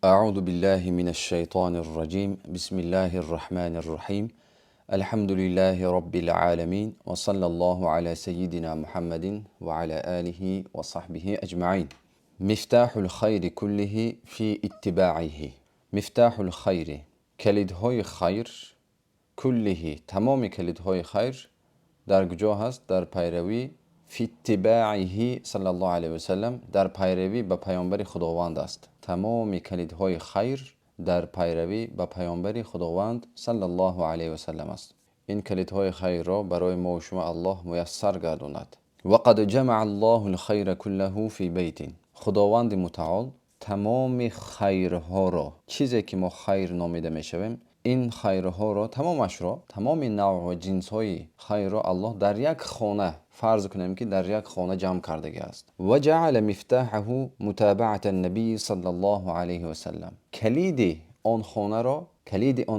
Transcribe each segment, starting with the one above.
أعوذ بالله من الشيطان الرجيم بسم الله الرحمن الرحيم الحمد لله رب العالمين وصلى الله على سيدنا محمد وعلى آله وصحبه أجمعين. مفتاح الخير كله في اتباعه. مفتاح الخير کلیدهای خیر كله تمام کلیدهای خیر در کجا هست؟ در پیروی فی اتباعه صلی الله علیه و سلم، در پیروی به پیامبر خداوند است. تمام کلیدهای خیر در پیروی به پیامبر خداوند صلی الله علیه و سلم است. این کلیدهای خیر را برای ما و شما الله میسر گرداند. وقد جمع الله الخیر كله فی بیت. خداوند متعال تمام خیرها را، چیزی که ما خیر نامیده میشویم، این خیرها را تمامش را، تمام نوع و جنس های خیر را الله در یک خانه، فرض کنیم که در یک خانه جمع کرده است. و جعل مفتاحه متابعه النبی صلی الله علیه و سلم. کلید آن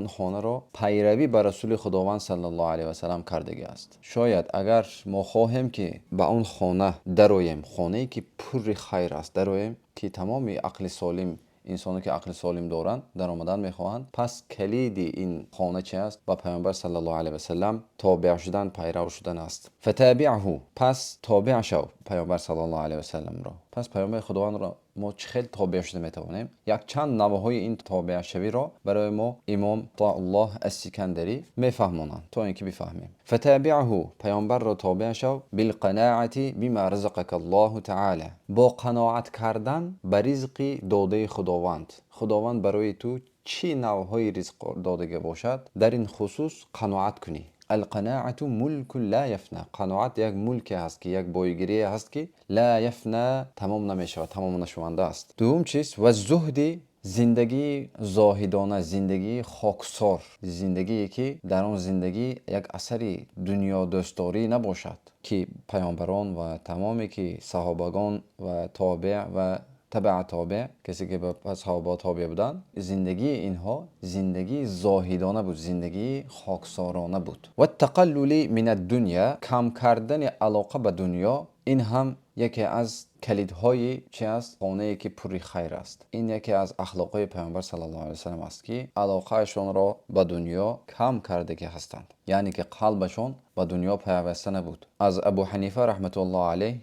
خانه را پیروی بر رسول خداوند صلی الله علیه و سلم کرده است. شاید اگر ما خواهیم که به آن خانه درویم، خانه‌ای که پر خیر است درویم، که تمام عقل سالم، انسانی که عقل سالم دارند در آمدن میخواهند، پس کلید این خانه چه است؟ با پیامبر صلی الله علیه و سلم تابع شدن، پیرو شدن است. فتابعه، پس تابع شو پیامبر صلی الله علیه و سلم را. پس پیامبر خداوند را ما چه تابع شده میتوانیم؟ یک چند نوع‌های این تابع شوی را برای ما امام طاء الله السکندری میفهمانند تا اینکه بفهمیم. فتابعه، پیامبر را تابع شو، بالقناعه بما رزقك الله تعالی، با قناعت کردن به رزق داده خداوند برای تو چی نوع‌های رزق داده باشد، در این خصوص قناعت کنی. القناعة ملک لا یفنا. قناعت یک ملک هست که یک بایگیری هست که لا یفنا، تمام نمیشود، تمام نشونده است. دوم چیز؟ و زهد، زندگی زاهدانه، زندگی خاکسار، زندگی که در آن زندگی یک اثر دنیا دوستداری نباشد، که پیامبران و تمامی که صحابگان و تابع و تبع تابع، کسی که به صحابه تابع بودن، زندگی اینها زندگی زاهدانه بود، زندگی خاکسارانه بود. و التقلل من الدنیا، کم کردن علاقه به دنیا، این هم یکی از کلیدهای چی است؟ خانه‌ای که پری خیر است. این یکی از اخلاقهای پیامبر صلی الله علیه و سلم است که علاقهشون را به دنیا کم کرده که هستند، یعنی که قلبشون به دنیا پیوسته نبود. از ابو حنیفه رحمت الله علیه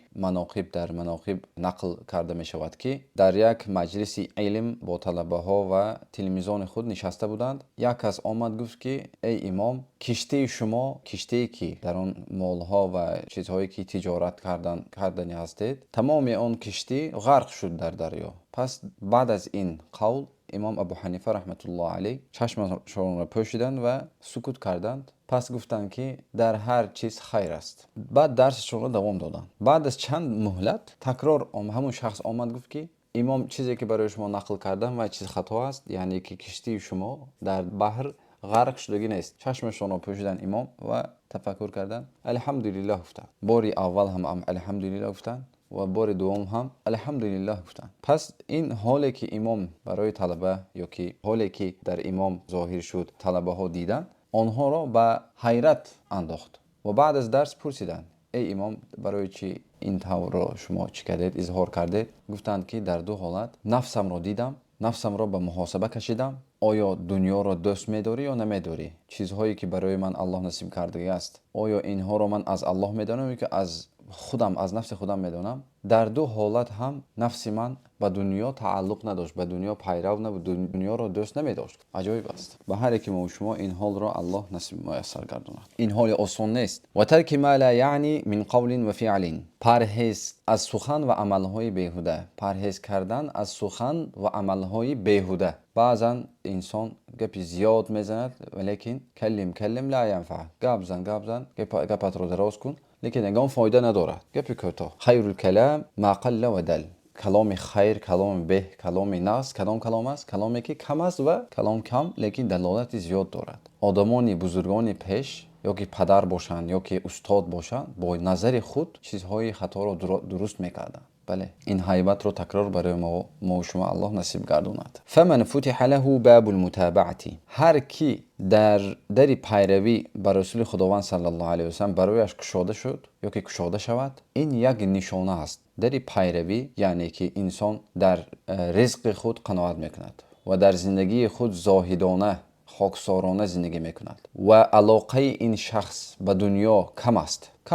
در مناقب نقل کرده می شود که در یک مجلس علم با طلبه ها و تلمیذان خود نشسته بودند. یک کس آمد گفت که ای امام، کشتی شما، کشتی که در آن مالها و چیزهایی که تجارت کردنی هستید، تمام آن کشتی غرق شد در دریا. پس بعد از این قول امام ابو حنیفه رحمت الله علیه چشمشان را پوشیدند و سکوت کردند. پس گفتند که در هر چیز خیر است. بعد درسشون را دوام دادند. بعد از چند مهلت تکرار همون شخص آمد گفت که امام، چیزی که برای شما نقل کردم و چیز خطا است، یعنی که کشتی شما در بحر غرق شدگی نیست. چشمشون را پوشیدن امام و تفکر کردن، الحمدلله گفتند. باری اول هم الحمدلله گفتند و بار دوم هم الحمدلله گفتند. پس این حالی که امام برای طلبه، یا که حالی که در امام ظاهر شد، طلبه ها دیدن، آنها را به حیرت انداخت و بعد از درس پرسیدند ای امام، برای چی این طور را شما چی کردید، اظهار کردید؟ گفتند که در دو حالت، نفسم را دیدم، نفسم را به محاسبه کشیدم، آیا دنیا را دوست می‌داری یا نمی‌داری؟ چیزهایی که برای من الله نصیب کرده است، آیا اینها را من از الله می‌دانم یا که از خودم، از نفس خودم می‌دانم؟ در دو حالت هم نفس من به دنیا تعلق نداشت، به دنیا پیرو نبود، دنیا را دوست نمی‌داشت. عجایب است. به هر یک ما و شما این حال را الله نصیب میسر گرداند. این حال آسان نیست. و ترک ما لا یعنی من قول و فعل، پرهیز از سخن و عمل‌های بیهوده، پرهیز کردن از سخن و عمل‌های بیهوده. بعضا انسان گپی زیاد میزند ولیکن کلم لا ینفع، گپ زن گپت را دراز کن لیکن انگام فایده ندارد. گپی کوتاه. خیر الکلام ما قل و دل. کلام خیر، کلام به، کلام ناس، کلام است؟ کلامی که کم است و کلام کم لیکن دلالت زیاد دارد. آدمان بزرگان پیش، یا که پدر باشند یا که استاد باشند، با نظر خود چیزهای خطا را درست میکردند. بله، این هیبت رو تکرار برای ما و شما الله نصیب گرداند. فمن فتح له باب المتابعه، هر کی در پیروی بر رسول خداوند صلی الله علیه و سلم برایش گشاده شد یا که گشاده شود، این یک نشانه است در پیروی، یعنی که انسان در رزق خود قناعت میکند. و در زندگی خود زاهدانه خاکسارانه زندگی میکند و علاقه این شخص به دنیا کم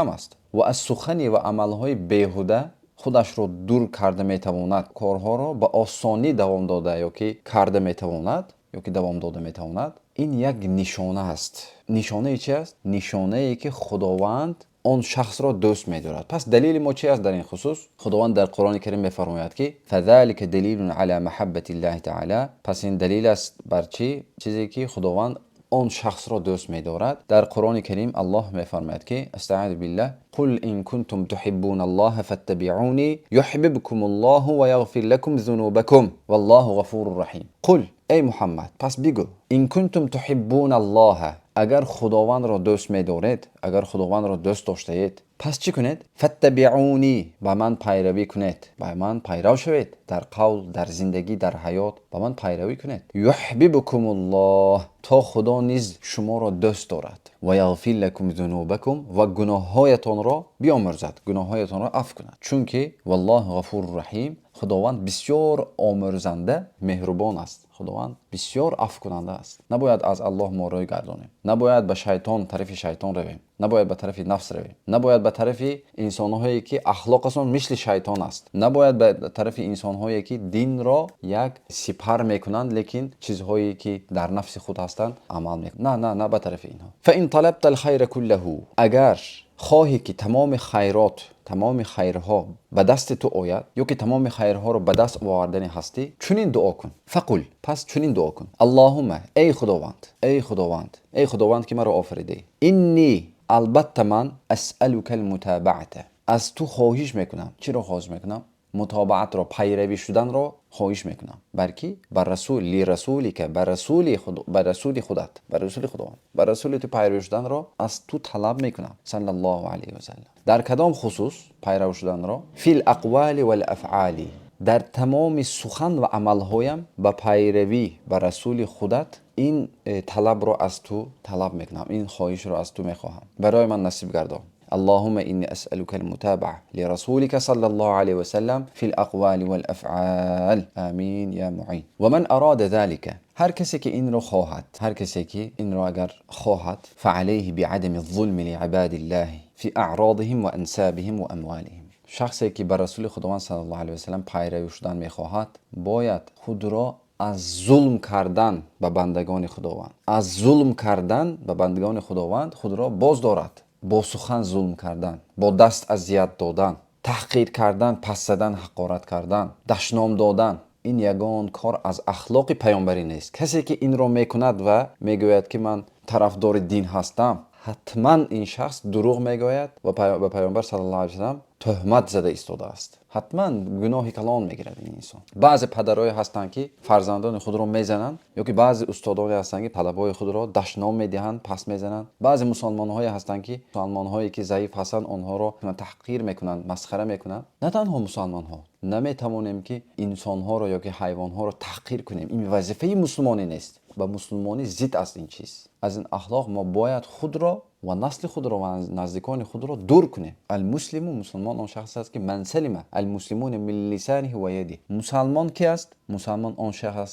است و از سخن و عملهای بیهوده خودش را دور کرده میتواند، کارها را به آسانی دوام داده یا که کرده میتواند یا که دوام داده میتواند، این یک نشانه است. نشانه چی است؟ نشانه ای که خداوند آن شخص را دوست می‌دارد. پس دلیل ما چی است در این خصوص؟ خداوند در قرآن کریم می‌فرماید که فذلک دلیل علی محبت الله تعالی. پس این دلیل است بر چی؟ چیزی که خداوند آن شخص را دوست می‌دارد. در قرآن کریم الله می‌فرماید که استعاذ بالله قل ان کنتم تحبون الله فاتبعوني يحببكم الله ويغفر لكم ذنوبكم والله غفور رحیم. قل ای محمد، پس بگو این کنتم تحبون الله، اگر خداوند را دوست می‌دارید، اگر خداوند را دوست داشته اید، پس چی کنید؟ فاتبعونی، با من پیروی کنید، با من پیرو شوید، در قول، در زندگی، در حیات با من پیروی کنید. یحببکم الله، تا خدا نیز شما را دوست دارد. و یغفر لکم ذنوبکم، و گناههایتان را بیامرزد، گناههایتان را عفو کند. چون که والله غفور رحیم، خداوند بسیار آمرزنده مهربان است. خداوند بسیار عفو کننده است. نباید از الله ما روی گردانیم، نباید به شیطان، طرف شیطان رویم، نباید به طرف نفس رویم، نباید به طرف انسان‌هایی که اخلاقشون مثل شیطان است، نباید به طرف انسان‌هایی که دین را یک سپر میکنند لیکن چیزهایی که در نفس خود هستند عمل میکنند. نه به طرف اینها. فان طلبت الخير كله، اگر خواهی که تمام خیرات، تمام خیرها به دست تو آید یا که تمام خیرها رو به دست آوردن هستی، چنین دعا کن. فقل، پس چنین دعا کن اللهم، ای خداوند، ای خداوند، ای خداوند که مرا آفریدی، اینی، البته من، اسألک المتابعه، از تو خواهش میکنم. چی رو خواهش میکنم؟ متابعت را، پیروی شدن را خواهش میکنم. بر کی؟ بر رسول، لی رسولی، که بر رسول خود، بر رسول خودت، بر رسول خداوند، بر رسول تو پیروی شدن را از تو طلب میکنم صلی الله علیه و سلم. در کدام خصوص پیروی شدن را؟ فی الاقوال والافعال، در تمام سخن و عملهایم به پیروی بر رسول خودت این طلب را از تو طلب میکنم، این خواهش را از تو میخواهم، برای من نصیب گردان. اللهم إني أسألك المتابعة لرسولك صلى الله عليه وسلم في الأقوال والأفعال آمين يا معين. ومن أراد ذلك، هر کسی که این رو خواهد، هر کسی که این رو اگر خواهد، فعليه بعدم الظلم لعباد الله في أعراضهم وأنسابهم وأموالهم، شخصی که بر رسول خداوند صلی الله علیه و سلم پیروی شدن میخواهد، باید خود را از ظلم کردن به بندگان خداوند، از ظلم کردن به بندگان خداوند خود را باز دارد. با سخن ظلم کردن، با دست اذیت دادن، تحقیر کردن، پس زدن، حقارت کردن، دشنام دادن، این یگان کار از اخلاق پیامبری نیست. کسی که این را میکند و میگوید که من طرفدار دین هستم، حتما این شخص دروغ میگوید و به پیامبر صلی الله علیه و سلم تهمت زده ایستاده است. حتما گناه کلان میگیرد این انسان. بعضی پدرای هستند که فرزندان خود را میزنند، یا که بعضی استادان هستند که طلبای خود را دشنام میدهند، پس میزنند. بعضی مسلمان‌های هستند که مسلمان‌هایی که ضعیف هستند آنها را تحقیر میکنند، مسخره میکنند. نه تنها مسلمان‌ها، نمیتوانیم که انسان‌ها را یا که حیوان‌ها را تحقیر کنیم. این وظیفه مسلمانی نیست. با مسلمانی ضد است این چیز. از این اخلاق ما باید خود را و نسل خود را و نزدیکان خود را دور کنیم. المسلم، مسلمان آن شخص است که من سلم المسلمون من لسانه و یده. مسلمان کی است؟ مسلمان آن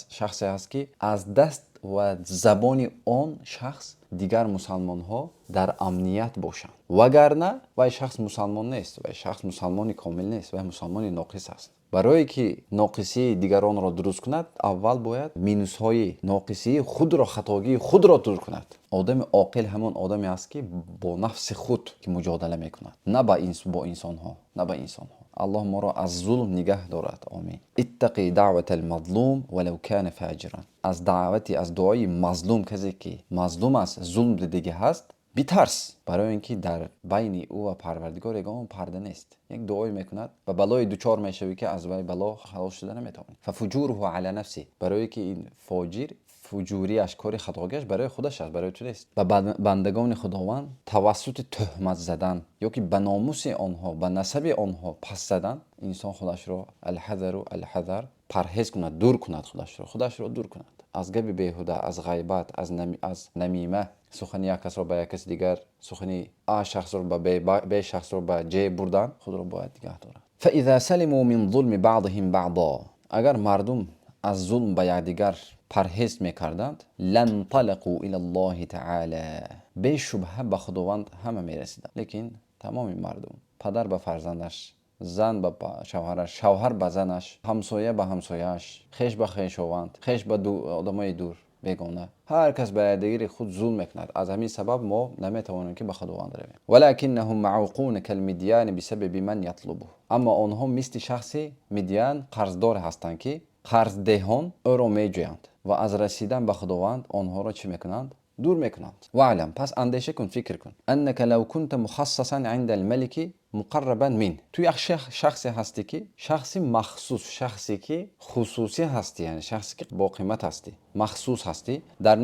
شخصی است که از دست و زبان آن شخص دیگر مسلمان ها در امنیت باشند. وگرنه وای شخص مسلمان نیست، وای شخص مسلمانی کامل نیست، وای مسلمانی ناقص است. برای که ناقصی دیگران را درست کند، اول باید مینوس های ناقصی خود را، خطاگی خود را دور کند. آدم عاقل همان آدمی است که با نفس خود که مجادله میکند، نه با انسان ها، نه با انسان ها. الله ما را از ظلم نگه دارد. آمین. اتقی دعوت المظلوم ولو کان فاجرا. از دعوتی، از دعای مظلوم، کسی که مظلوم است، ظلم دیده هست، بیترس، برای اینکه در بین او و پروردگار یگان پرده نیست. یک دعای میکند و بلای دوچار میشوی که از وی بلا خلاص شده نمیتوانی. ففجوره علی نفسه، برای که این فاجر فجوریش، کار خطاگیش برای خودش است، برای تو نیست. و بندگان خداوند توسط تهمت زدن یا که به ناموس آنها، به نسب آنها پس زدن، انسان خودش را الحذر پرهیز کند، دور کند، خودش را دور کند از گپ بیهوده، از غیبت، از نمیمه، سخن یک کس را به یک کس دیگر، سخن آ شخص را به ب شخص را به ج بردن، خود را باید نگه دارد. فاذا سلموا من ظلم بعضهم بعضا، اگر مردم از ظلم به یکدیگر پرهیز میکردند لن طلقوا الی الله تعالی، به شبهه به خداوند همه میرسیدند. لیکن تمام مردم، پدر به فرزندش، زن به شوهرش، شوهر به زنش، همسایه به همسایه‌اش، خویش به خویشاوند، خویش به آدمای دور بیگانه، هر کس به دیگری خود ظلم میکند. از همین سبب ما نمیتوانیم که به خداوند رویم. ولکنهم معوقون کالمدیان بسبب من یطلبه، اما آنها مثل شخص مدیان قرضدار هستند که قرض دهان او را میجویند و از رسیدن به خداوند آنها را چی میکنند؟ دور میکنند. و علم، پس اندیشه کن، فکر کن، انک لو كنت مخصصا عند الملك مقربا من، تو یک شخصی هستی که شخصی مخصوص، شخصی که خصوصی هستی، یعنی شخصی که با قیمت هستی، مخصوص هستی، در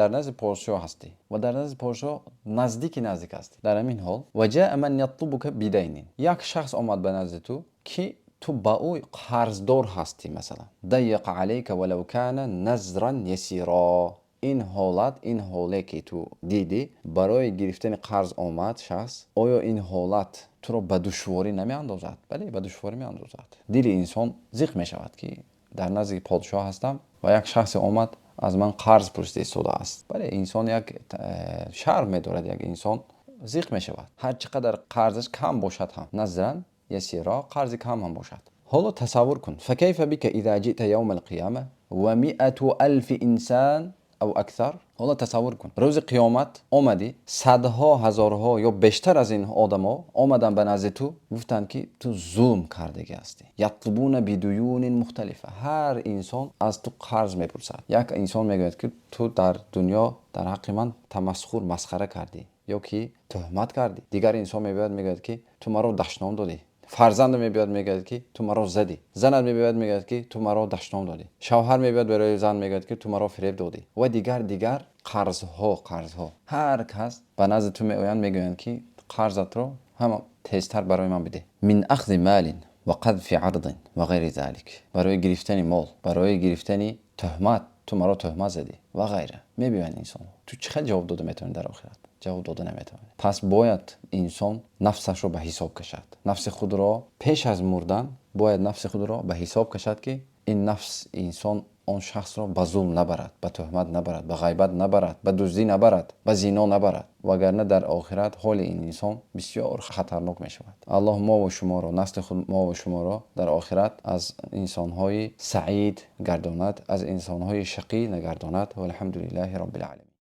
نزد پادشاه هستی و در نزد پادشاه نزدیک هستی. در همین حال و جاء من یطلبک بدین، یک شخص آمد به نزد تو که تو با او قرضدار هستی، مثلا ضیق علیک ولو کان نذرا یسیرا. این حاله که تو دیدی برای گرفتن قرض آمد شخص، آیا این حالت تو رو به دشواری نمی اندازد؟ بله، به دشواری می اندازد. دل انسان زخم می شود که در نزد پادشاه هستم و یک شخص آمد از من قرض پرسیده ایستاده است. بله، انسان یک شرم می دارد، یک انسان زخم می شود. هر چقدر قرضش کم باشد هم، نظرا یسیرا، قرض کم هم باشد. حالا تصور کن، فکیف بک اذا جئت یوم القیامه و 100,000 انسان او اکثر. حالا تصور کن روز قیامت آمدی، صدها هزارها یا بیشتر از این آدما آمدن به نزد تو، گفتن که تو ظلم کردگی هستی. یطلبون بدیون مختلفه، هر انسان از تو قرض میپرسد. یک انسان میگوید که تو در دنیا در حق من تمسخر، مسخره کردی یا که تهمت کردی. دیگر انسان میگوید که تو مرا دشنام دادی. فرزند میبیاد میگه که تو مرا زدی. زن میبیاد میگه که تو مرا دشنام دادی. شوهر میبیاد برای زن میگه که تو مرا فریب دادی و دیگر قرضها. هر کس به نزد تو میآیند میگویند که قرضت رو هم تیزتر برای من بده. من اخذ مال و قذف عرض و غیر ذلك، برای گرفتن مال، برای گرفتن تهمت، تو مرا تهمت زدی و غیره. میبینید انسان تو چقدر جواب داده میتونه در آخرت؟ جواب داده نمیتونه. پس باید انسان نفسش رو به حساب کشد. نفس خود را پیش از مردن باید نفس خود را به حساب کشد که این نفس انسان آن شخص را به ظلم نبرد، به تهمت نبرد، به غیبت نبرد، به دزدی نبرد، به زنا نبرد، وگرنه در آخرت حال این انسان بسیار خطرناک می شود. الله ما و شما را، نسل خود ما و شما را در آخرت از انسان‌های سعید گرداند، از انسان‌های شقی نگرداند. و الحمدلله رب العالمین.